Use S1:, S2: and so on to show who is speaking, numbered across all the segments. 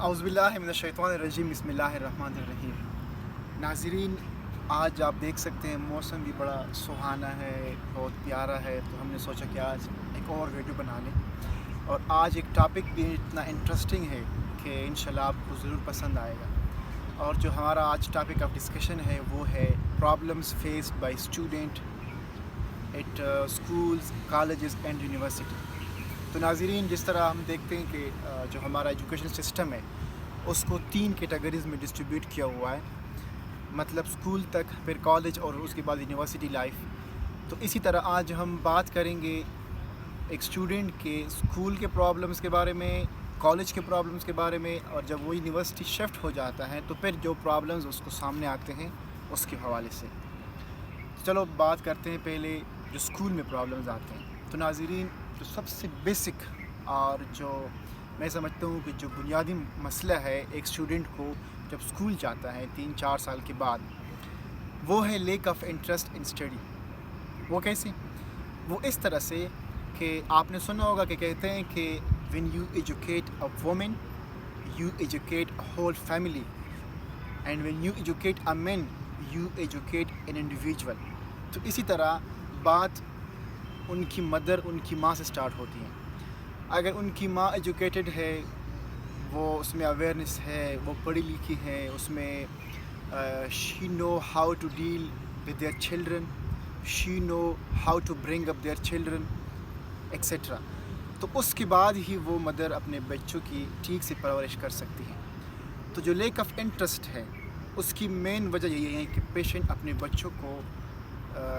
S1: اعوذ باللہ من الشیطان الرجیم بسم اللہ الرحمن الرحیم۔ ناظرین، آج آپ دیکھ سکتے ہیں موسم بھی بڑا سہانا ہے، بہت پیارا ہے، تو ہم نے سوچا کہ آج ایک اور ویڈیو بنا لیں، اور آج ایک ٹاپک بھی اتنا انٹرسٹنگ ہے کہ انشاءاللہ آپ کو ضرور پسند آئے گا۔ اور جو ہمارا آج ٹاپک آف ڈسکشن ہے وہ ہے problems faced by student at schools, colleges and university. تو ناظرین، جس طرح ہم دیکھتے ہیں کہ جو ہمارا ایجوکیشن سسٹم ہے اس کو 3 کیٹیگریز میں ڈسٹریبیوٹ کیا ہوا ہے، مطلب اسکول تک، پھر کالج اور اس کے بعد یونیورسٹی لائف۔ تو اسی طرح آج ہم بات کریں گے ایک اسٹوڈنٹ کے اسکول کے پرابلمس کے بارے میں، کالج کے پرابلمس کے بارے میں، اور جب وہ یونیورسٹی شفٹ ہو جاتا ہے تو پھر جو پرابلمس اس کو سامنے آتے ہیں اس کے حوالے سے۔ چلو بات کرتے ہیں پہلے جو اسکول میں پرابلمس آتے ہیں۔ تو ناظرین، جو سب سے بیسک اور جو میں سمجھتا ہوں کہ جو بنیادی مسئلہ ہے ایک اسٹوڈنٹ کو جب اسکول جاتا ہے 3-4 سال کے بعد، وہ ہے lack of interest in study. وہ کیسے؟ وہ اس طرح سے کہ آپ نے سنا ہوگا کہ کہتے ہیں کہ when you educate a woman you educate a whole family, and when you educate a man you educate an individual. تو اسی طرح بات ان کی مدر، ان کی ماں سے سٹارٹ ہوتی ہے۔ اگر ان کی ماں ایجوکیٹڈ ہے، وہ اس میں اویئرنیس ہے، وہ پڑھی لکھی ہے، اس میں she know how to deal with their children, she know how to bring up their children etcetera, تو اس کے بعد ہی وہ مدر اپنے بچوں کی ٹھیک سے پرورش کر سکتی ہے۔ تو جو لیک آف انٹرسٹ ہے اس کی مین وجہ یہی ہے کہ پیشنٹ اپنے بچوں کو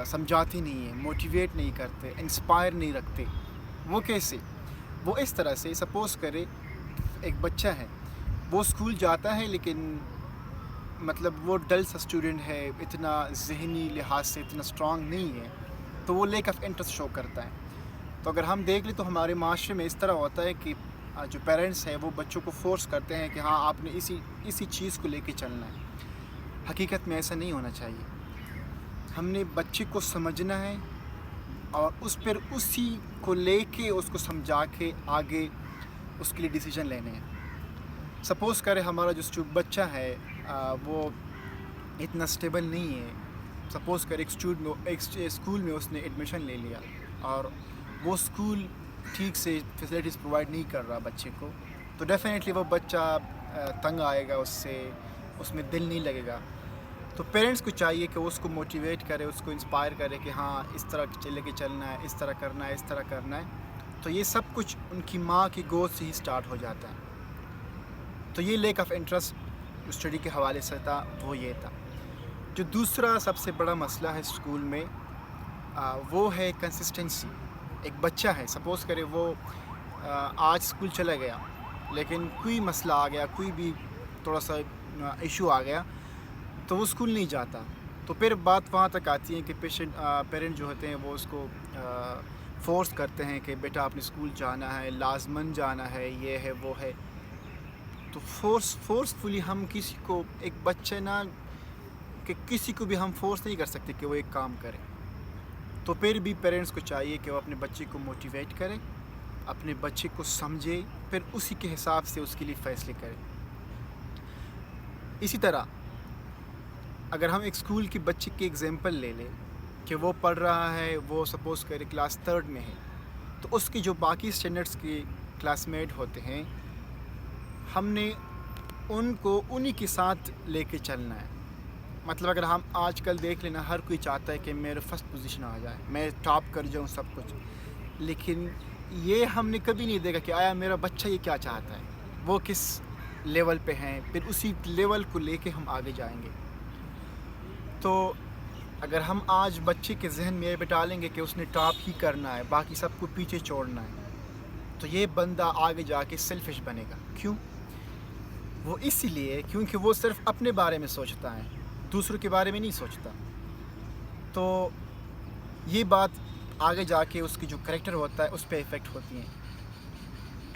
S1: سمجھاتے نہیں ہیں، موٹیویٹ نہیں کرتے، انسپائر نہیں رکھتے۔ وہ کیسے؟ وہ اس طرح سے، سپوز کرے ایک بچہ ہے، وہ اسکول جاتا ہے لیکن مطلب وہ ڈل سا اسٹوڈنٹ ہے، اتنا ذہنی لحاظ سے اتنا اسٹرانگ نہیں ہے، تو وہ لیک آف انٹرسٹ شو کرتا ہے۔ تو اگر ہم دیکھ لیں تو ہمارے معاشرے میں اس طرح ہوتا ہے کہ جو پیرنٹس ہیں وہ بچوں کو فورس کرتے ہیں کہ ہاں آپ نے اسی چیز کو لے کے چلنا ہے۔ حقیقت میں ایسا نہیں ہونا چاہیے۔ ہم نے بچے کو سمجھنا ہے اور اسی کو لے کے اس کو سمجھا کے آگے اس کے لیے ڈیسیجن لینے ہیں۔ سپوز کرے ہمارا جو بچہ ہے وہ اتنا سٹیبل نہیں ہے، سپوز کرے ایک اسکول میں اس نے ایڈمیشن لے لیا اور وہ اسکول ٹھیک سے فیسلٹیز پرووائڈ نہیں کر رہا بچے کو، تو ڈیفینیٹلی وہ بچہ تنگ آئے گا، اس میں دل نہیں لگے گا۔ تو پیرنٹس کو چاہیے کہ اس کو موٹیویٹ کرے، اس کو انسپائر کرے کہ ہاں اس طرح لے کے چلنا ہے، اس طرح کرنا ہے، اس طرح کرنا ہے۔ تو یہ سب کچھ ان کی ماں کی گود سے ہی سٹارٹ ہو جاتا ہے۔ تو یہ لیک آف انٹرسٹ اسٹڈی کے حوالے سے تھا، وہ یہ تھا۔ جو دوسرا سب سے بڑا مسئلہ ہے اسکول میں وہ ہے کنسسٹنسی۔ ایک بچہ ہے، سپوز کرے وہ آج اسکول چلا گیا لیکن کوئی مسئلہ آ گیا، کوئی بھی تھوڑا سا ایشو آ گیا تو وہ اسکول نہیں جاتا، تو پھر بات وہاں تک آتی ہے کہ پیرنٹ جو ہوتے ہیں وہ اس کو فورس کرتے ہیں کہ بیٹا آپ نے اسکول جانا ہے، لازماً جانا ہے، یہ ہے وہ ہے۔ تو فورسفلی ہم کسی کو، ایک بچہ نا، کہ کسی کو بھی ہم فورس نہیں کر سکتے کہ وہ ایک کام کرے۔ تو پھر بھی پیرنٹس کو چاہیے کہ وہ اپنے بچے کو موٹیویٹ کرے، اپنے بچے کو سمجھے، پھر اسی کے حساب سے اس کے لیے فیصلے کرے۔ اسی طرح اگر ہم ایک اسکول کے بچے کی ایگزامپل لے لیں کہ وہ پڑھ رہا ہے، وہ سپوز کرے کلاس 3 میں ہے، تو اس کے جو باقی اسٹینڈرڈس کے کلاس میٹ ہوتے ہیں، ہم نے ان کو انہی کے ساتھ لے کے چلنا ہے۔ مطلب اگر ہم آج کل دیکھ لینا، ہر کوئی چاہتا ہے کہ میرے فرسٹ پوزیشن آ جائے، میں ٹاپ کر جاؤں سب کچھ، لیکن یہ ہم نے کبھی نہیں دیکھا کہ آیا میرا بچہ یہ کیا چاہتا ہے، وہ کس لیول پہ ہیں، پھر اسی لیول کو لے کے ہم آگے جائیں گے۔ تو اگر ہم آج بچے کے ذہن میں یہ بٹالیں گے کہ اس نے ٹاپ ہی کرنا ہے، باقی سب کو پیچھے چھوڑنا ہے، تو یہ بندہ آگے جا کے سیلفش بنے گا۔ کیوں؟ وہ اسی لیے کیونکہ وہ صرف اپنے بارے میں سوچتا ہے، دوسروں کے بارے میں نہیں سوچتا۔ تو یہ بات آگے جا کے اس کی جو کریکٹر ہوتا ہے اس پہ افیکٹ ہوتی ہیں۔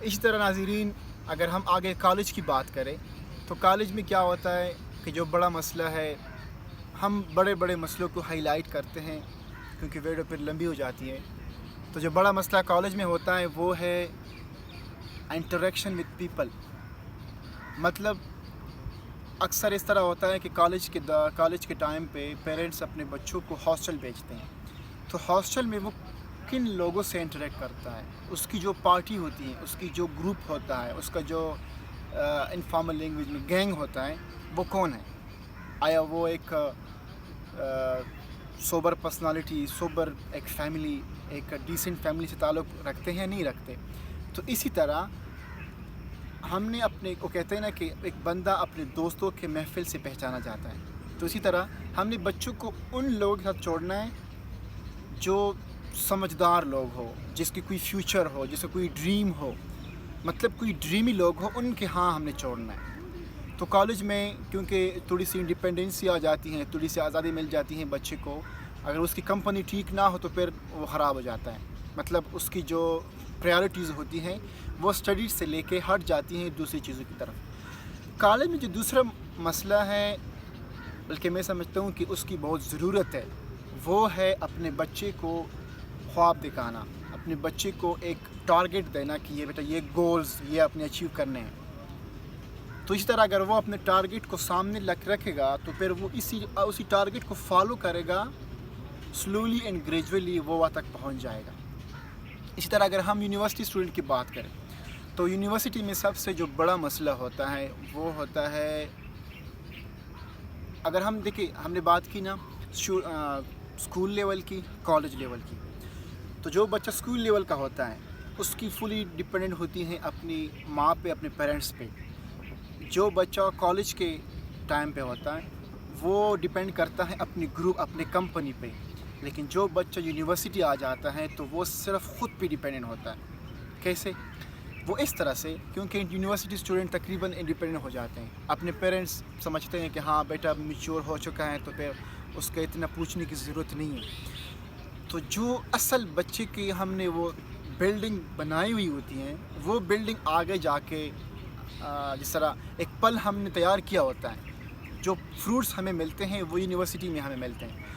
S1: اسی طرح ناظرین، اگر ہم آگے کالج کی بات کریں تو کالج میں کیا ہوتا ہے کہ جو بڑا مسئلہ ہے، ہم بڑے بڑے مسئلوں کو ہائی لائٹ کرتے ہیں کیونکہ ویڈیو پھر لمبی ہو جاتی ہے۔ تو جو بڑا مسئلہ کالج میں ہوتا ہے وہ ہے انٹریکشن وتھ پیپل، مطلب اکثر اس طرح ہوتا ہے کہ کالج کے ٹائم پہ پیرنٹس اپنے بچوں کو ہاسٹل بھیجتے ہیں، تو ہاسٹل میں وہ کن لوگوں سے انٹریکٹ کرتا ہے، اس کی جو پارٹی ہوتی ہے، اس کی جو گروپ ہوتا ہے، اس کا جو انفارمل لینگویج میں گینگ ہوتا ہے، وہ کون ہے؟ آیا وہ ایک سوبر پرسنالٹی، سوبر ایک فیملی، ایک ڈیسنٹ فیملی سے تعلق رکھتے ہیں؟ نہیں رکھتے. تو اسی طرح ہم نے اپنے کو کہتے ہیں نا کہ ایک بندہ اپنے دوستوں کے محفل سے پہچانا جاتا ہے، تو اسی طرح ہم نے بچوں کو ان لوگوں کے ساتھ چھوڑنا ہے جو سمجھدار لوگ ہو، جس کی کوئی فیوچر ہو، جس کا کوئی ڈریم ہو، مطلب کوئی ڈریمی لوگ ہو، ان کے ہاں ہم نے چھوڑنا ہے. تو کالج میں کیونکہ تھوڑی سی انڈیپینڈنسی آ جاتی ہے، تھوڑی سی آزادی مل جاتی ہے بچے کو، اگر اس کی کمپنی ٹھیک نہ ہو تو پھر وہ خراب ہو جاتا ہے. مطلب اس کی جو پریارٹیز ہوتی ہیں وہ اسٹڈیز سے لے کے ہٹ جاتی ہیں دوسری چیزوں کی طرف. کالج میں جو دوسرا مسئلہ ہے، بلکہ میں سمجھتا ہوں کہ اس کی بہت ضرورت ہے، وہ ہے اپنے بچے کو خواب دکھانا، اپنے بچے کو ایک ٹارگیٹ دینا کہ یہ بیٹا یہ گولز یہ اپنے اچیو کرنے ہیں. تو اسی طرح اگر وہ اپنے ٹارگیٹ کو سامنے رکھے گا تو پھر وہ اسی ٹارگیٹ کو فالو کرے گا، سلولی اینڈ گریجولی وہ وہاں تک پہنچ جائے گا. اسی طرح اگر ہم یونیورسٹی اسٹوڈنٹ کی بات کریں تو یونیورسٹی میں سب سے جو بڑا مسئلہ ہوتا ہے وہ ہوتا ہے، اگر ہم دیکھیں ہم نے بات کی نا اسکول لیول کی، کالج لیول کی، تو جو بچہ اسکول لیول کا ہوتا ہے اس کی فلی ڈپینڈنٹ ہوتی ہیں اپنی ماں پہ، اپنے پیرنٹس پہ. جو بچہ کالج کے ٹائم پہ ہوتا ہے وہ ڈپینڈ کرتا ہے اپنی گروپ، اپنے کمپنی پہ. لیکن جو بچہ یونیورسٹی آ جاتا ہے تو وہ صرف خود پہ ڈپینڈنٹ ہوتا ہے. کیسے؟ وہ اس طرح سے کیونکہ یونیورسٹی اسٹوڈنٹ تقریباً انڈیپینڈنٹ ہو جاتے ہیں، اپنے پیرنٹس سمجھتے ہیں کہ ہاں بیٹا میچور ہو چکا ہے تو پھر اس کا اتنا پوچھنے کی ضرورت نہیں ہے. تو جو اصل بچے کی ہم نے وہ بلڈنگ بنائی ہوئی ہوتی ہیں، وہ بلڈنگ آگے جا کے جس طرح ایک پل ہم نے تیار کیا ہوتا ہے، جو فروٹس ہمیں ملتے ہیں وہ یونیورسٹی میں ہمیں ملتے ہیں.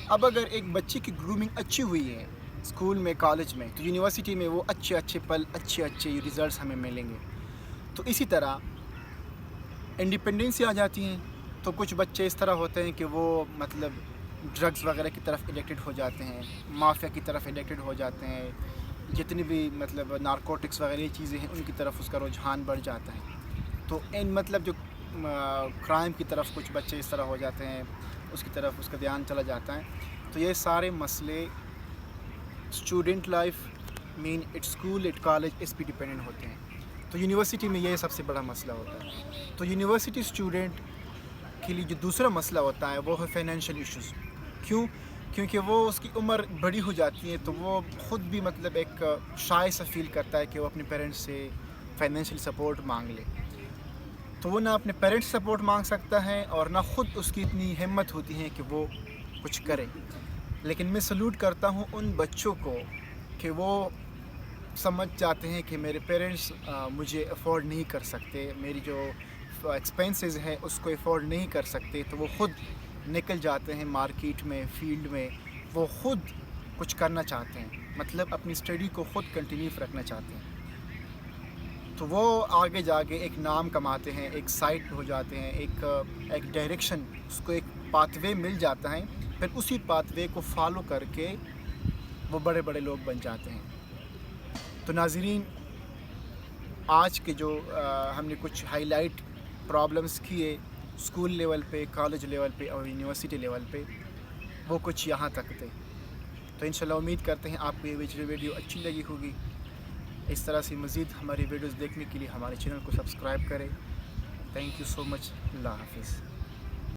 S1: اب اگر ایک بچے کی گرومنگ اچھی ہوئی ہے اسکول میں، کالج میں، تو یونیورسٹی میں وہ اچھے پل، اچھے ریزلٹس ہمیں ملیں گے. تو اسی طرح انڈیپینڈنسی آ جاتی ہیں تو کچھ بچے اس طرح ہوتے ہیں کہ وہ مطلب ڈرگس وغیرہ کی طرف ایڈکٹڈ ہو جاتے ہیں، مافیا کی طرف ایڈکٹڈ ہو جاتے ہیں، جتنی بھی مطلب نارکوٹکس وغیرہ چیزیں ہیں ان کی طرف اس کا رجحان بڑھ جاتا ہے. تو مطلب جو کرائم کی طرف کچھ بچے اس طرح ہو جاتے ہیں، اس کی طرف اس کا دھیان چلا جاتا ہے. تو یہ سارے مسئلے اسٹوڈنٹ لائف مین ایٹ اسکول ایٹ کالج اس پہ ڈپینڈنٹ ہوتے ہیں. تو یونیورسٹی میں یہ سب سے بڑا مسئلہ ہوتا ہے. تو یونیورسٹی اسٹوڈنٹ کے لیے جو دوسرا مسئلہ ہوتا ہے وہ ہے فائنینشیل ایشوز. کیونکہ وہ اس کی عمر بڑی ہو جاتی ہے تو وہ خود بھی مطلب ایک شائع سا فیل کرتا ہے کہ وہ اپنے پیرنٹس سے فائنینشیل سپورٹ مانگ لے. تو وہ نہ اپنے پیرنٹس سپورٹ مانگ سکتا ہے اور نہ خود اس کی اتنی ہمت ہوتی ہے کہ وہ کچھ کرے. لیکن میں سلوٹ کرتا ہوں ان بچوں کو کہ وہ سمجھ جاتے ہیں کہ میرے پیرنٹس مجھے افورڈ نہیں کر سکتے، میری جو ایکسپینسز ہے اس کو افورڈ نہیں کر سکتے، تو وہ خود نکل جاتے ہیں مارکیٹ میں، فیلڈ میں، وہ خود کچھ کرنا چاہتے ہیں، مطلب اپنی اسٹڈی کو خود کنٹینیو رکھنا چاہتے ہیں. تو وہ آگے جا کے ایک نام کماتے ہیں، ایک سائٹ ہو جاتے ہیں، ایک ڈائریکشن، اس کو ایک پاتھ وے مل جاتا ہے، پھر اسی پاتھ وے کو فالو کر کے وہ بڑے بڑے لوگ بن جاتے ہیں. تو ناظرین، آج کے جو ہم نے کچھ ہائی لائٹ پرابلمس کیے اسکول لیول پہ، کالج لیول پہ اور یونیورسٹی لیول پہ، وہ کچھ یہاں تک تھے. تو انشاءاللہ امید کرتے ہیں آپ کو یہ ویڈیو اچھی لگی ہوگی. اس طرح سے مزید ہماری ویڈیوز دیکھنے کے لیے ہمارے چینل کو سبسکرائب کریں. تھینک یو سو مچ. اللہ حافظ.